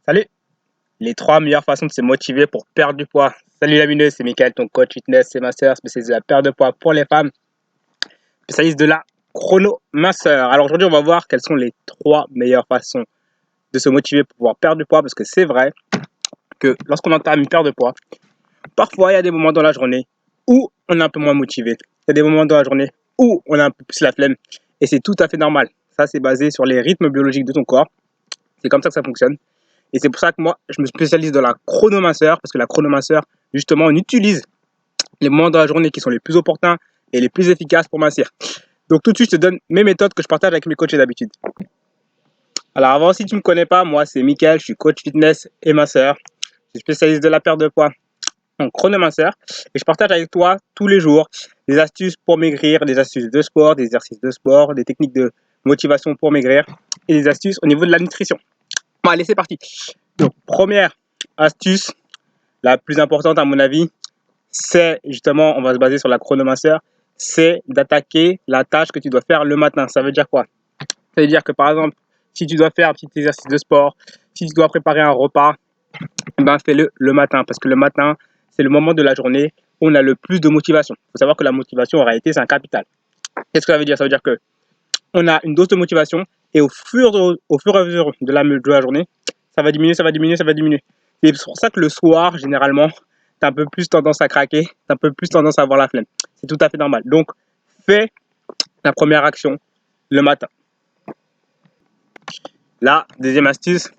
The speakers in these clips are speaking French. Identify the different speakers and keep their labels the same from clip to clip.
Speaker 1: Salut! Les 3 meilleures façons de se motiver pour perdre du poids. Salut la mineuse, c'est Mickaël, ton coach fitness et masseur, spécialiste de la perte de poids pour les femmes, spécialiste de la chronominceur. Alors aujourd'hui, on va voir quelles sont les 3 meilleures façons de se motiver pour pouvoir perdre du poids, parce que c'est vrai que lorsqu'on entame une perte de poids, parfois il y a des moments dans la journée où on est un peu moins motivé. Il y a des moments dans la journée où on a un peu plus la flemme, et c'est tout à fait normal. Ça, c'est basé sur les rythmes biologiques de ton corps. C'est comme ça que ça fonctionne. Et c'est pour ça que moi, je me spécialise dans la chronominceur, parce que la chronominceur, justement, on utilise les moments de la journée qui sont les plus opportuns et les plus efficaces pour mincir. Donc tout de suite, je te donne mes méthodes que je partage avec mes coachs d'habitude. Alors avant, si tu ne me connais pas, moi c'est Mickaël, je suis coach fitness et masseur. Je suis spécialiste de la perte de poids en chronominceur. Et je partage avec toi tous les jours des astuces pour maigrir, des astuces de sport, des exercices de sport, des techniques de motivation pour maigrir et des astuces au niveau de la nutrition. Bon, allez, c'est parti. Donc, première astuce, la plus importante à mon avis, c'est justement, on va se baser sur la chronominceur, c'est d'attaquer la tâche que tu dois faire le matin. Ça veut dire quoi? Ça veut dire que par exemple, si tu dois faire un petit exercice de sport, si tu dois préparer un repas, ben fais-le le matin, parce que le matin, c'est le moment de la journée où on a le plus de motivation. Il faut savoir que la motivation, en réalité, c'est un capital. Qu'est-ce que ça veut dire? Ça veut dire que on a une dose de motivation et au fur et à mesure de la journée, ça va diminuer, ça va diminuer, ça va diminuer. C'est pour ça que le soir, généralement, tu as un peu plus tendance à craquer, tu as un peu plus tendance à avoir la flemme. C'est tout à fait normal. Donc, fais la première action le matin. La deuxième astuce,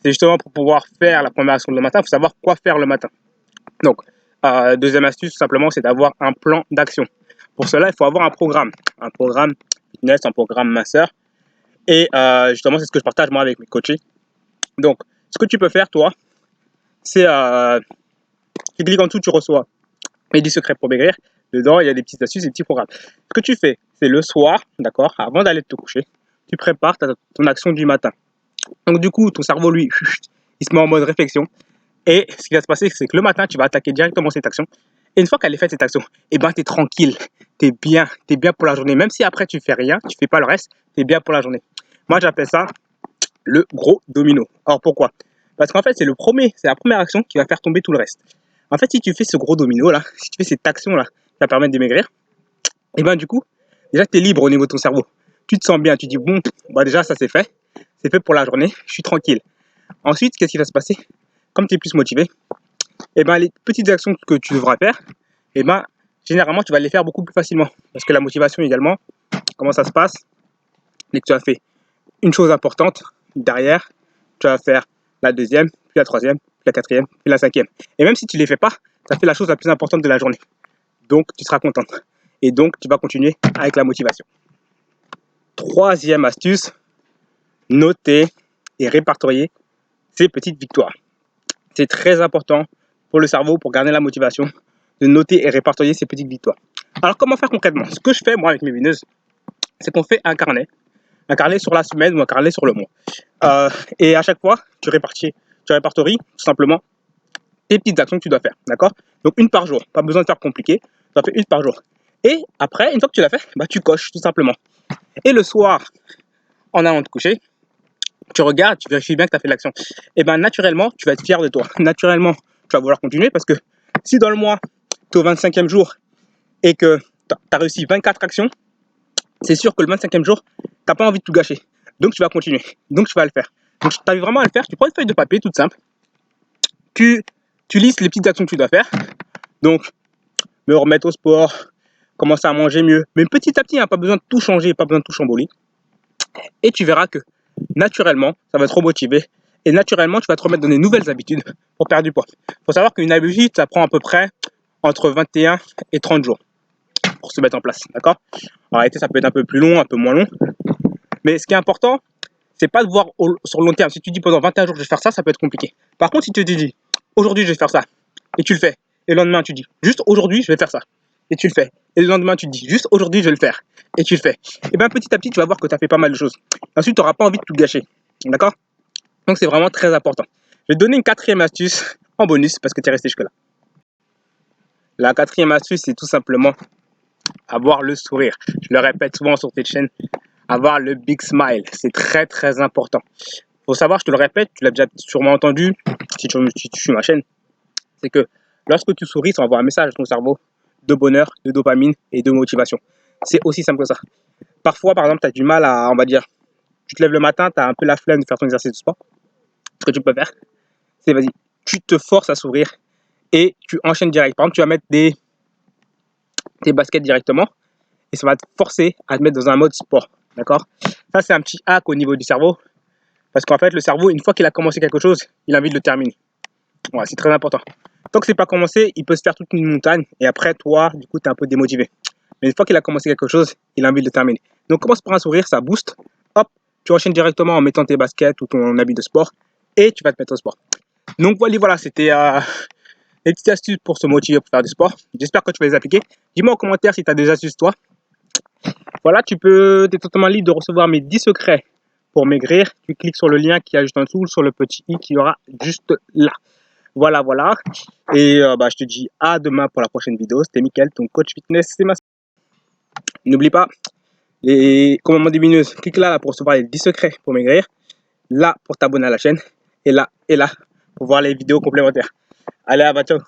Speaker 1: c'est justement pour pouvoir faire la première action le matin, il faut savoir quoi faire le matin. Donc, deuxième astuce, tout simplement, c'est d'avoir un plan d'action. Pour cela, il faut avoir un programme fitness, un programme minceur. Et justement, c'est ce que je partage moi avec mes coachés. Donc, ce que tu peux faire, toi, c'est tu cliques en dessous, tu reçois mes 10 secrets pour maigrir. Dedans, il y a des petites astuces, des petits programmes. Ce que tu fais, c'est le soir, d'accord, avant d'aller te coucher, tu prépares ton action du matin. Donc, du coup, ton cerveau, lui, il se met en mode réflexion. Et ce qui va se passer, c'est que le matin, tu vas attaquer directement cette action. Et une fois qu'elle est faite, cette action, eh ben, tu es tranquille. Tu es bien pour la journée. Même si après, tu fais rien, tu fais pas le reste, tu es bien pour la journée. Moi, j'appelle ça le gros domino. Alors, pourquoi? Parce qu'en fait, c'est la première action qui va faire tomber tout le reste. En fait, si tu fais ce gros domino là, si tu fais cette action là, qui va permettre de maigrir, et ben du coup, déjà tu es libre au niveau de ton cerveau. Tu te sens bien, tu dis bon, bah déjà ça c'est fait pour la journée, je suis tranquille. Ensuite, qu'est-ce qui va se passer? Comme tu es plus motivé, et ben les petites actions que tu devras faire, et ben généralement tu vas les faire beaucoup plus facilement. Parce que la motivation également, comment ça se passe? Dès que tu as fait une chose importante, derrière, tu vas faire la deuxième, puis la troisième, puis la quatrième, puis la cinquième. Et même si tu ne les fais pas, ça fait la chose la plus importante de la journée. Donc, tu seras contente. Et donc, tu vas continuer avec la motivation. Troisième astuce, noter et répertorier ces petites victoires. C'est très important pour le cerveau, pour garder la motivation, de noter et répertorier ces petites victoires. Alors, comment faire concrètement? Ce que je fais, moi, avec mes mineuses, c'est qu'on fait un carnet sur la semaine ou un carnet sur le mois. Et à chaque fois, tu répertories tout simplement tes petites actions que tu dois faire, d'accord? Donc une par jour, pas besoin de faire compliqué, tu en fais une par jour. Et après, une fois que tu l'as fait, bah, tu coches tout simplement. Et le soir, en allant te coucher, tu regardes, tu vérifies bien que tu as fait l'action. Et bien naturellement, tu vas être fier de toi. Naturellement, tu vas vouloir continuer parce que si dans le mois, tu es au 25e jour et que tu as réussi 24 actions, c'est sûr que le 25e jour, tu n'as pas envie de tout gâcher. Donc tu vas continuer. Donc tu vas le faire. Donc tu arrives vraiment à le faire. Tu prends une feuille de papier toute simple. Tu listes les petites actions que tu dois faire. Donc, me remettre au sport, commencer à manger mieux. Mais petit à petit, pas besoin de tout changer, pas besoin de tout chambouler. Et tu verras que naturellement, ça va te remotiver. Et naturellement, tu vas te remettre dans des nouvelles habitudes pour perdre du poids. Il faut savoir qu'une habitude, ça prend à peu près entre 21 et 30 jours pour se mettre en place. D'accord? En réalité, ça peut être un peu plus long, un peu moins long. Mais ce qui est important, c'est pas de voir sur le long terme. Si tu dis pendant 21 jours je vais faire ça, ça peut être compliqué. Par contre, si tu te dis aujourd'hui je vais faire ça, et tu le fais, et le lendemain tu dis juste aujourd'hui je vais faire ça, et tu le fais, et le lendemain tu te dis juste aujourd'hui je vais le faire, et tu le fais, et bien petit à petit tu vas voir que tu as fait pas mal de choses. Ensuite, tu n'auras pas envie de tout gâcher. D'accord? Donc c'est vraiment très important. Je vais te donner une quatrième astuce en bonus parce que tu es resté jusque-là. La quatrième astuce, c'est tout simplement avoir le sourire. Je le répète souvent sur cette chaîne, avoir le big smile. C'est très très important. Il Faut savoir, je te le répète, tu l'as déjà sûrement entendu si tu suis ma chaîne, c'est que lorsque tu souris, ça envoie un message à ton cerveau de bonheur, de dopamine et de motivation. C'est aussi simple que ça. Parfois, par exemple, tu as du mal à, on va dire, tu te lèves le matin, tu as un peu la flemme de faire ton exercice de sport. Ce que tu peux faire, c'est vas-y, tu te forces à sourire et tu enchaînes direct. Par exemple, tu vas mettre tes baskets directement et ça va te forcer à te mettre dans un mode sport. D'accord? Ça, c'est un petit hack au niveau du cerveau. Parce qu'en fait, le cerveau, une fois qu'il a commencé quelque chose, il a envie de le terminer. Voilà, c'est très important. Tant que c'est pas commencé, il peut se faire toute une montagne et après, toi, du coup, tu es un peu démotivé. Mais une fois qu'il a commencé quelque chose, il a envie de le terminer. Donc, commence par un sourire, ça booste. Hop, tu enchaînes directement en mettant tes baskets ou ton habit de sport et tu vas te mettre au sport. Donc, voilà, c'était des petites astuces pour se motiver pour faire du sport. J'espère que tu vas les appliquer. Dis-moi en commentaire si tu as des astuces, toi. Voilà, tu es totalement libre de recevoir mes 10 secrets pour maigrir. Tu cliques sur le lien qui est juste en dessous, sur le petit i qui y aura juste là. Voilà. Et je te dis à demain pour la prochaine vidéo. C'était Mickaël, ton coach fitness. N'oublie pas les commandements des mineuses. Clique là pour recevoir les 10 secrets pour maigrir. Là pour t'abonner à la chaîne. Et là pour voir les vidéos complémentaires. Allez, ciao.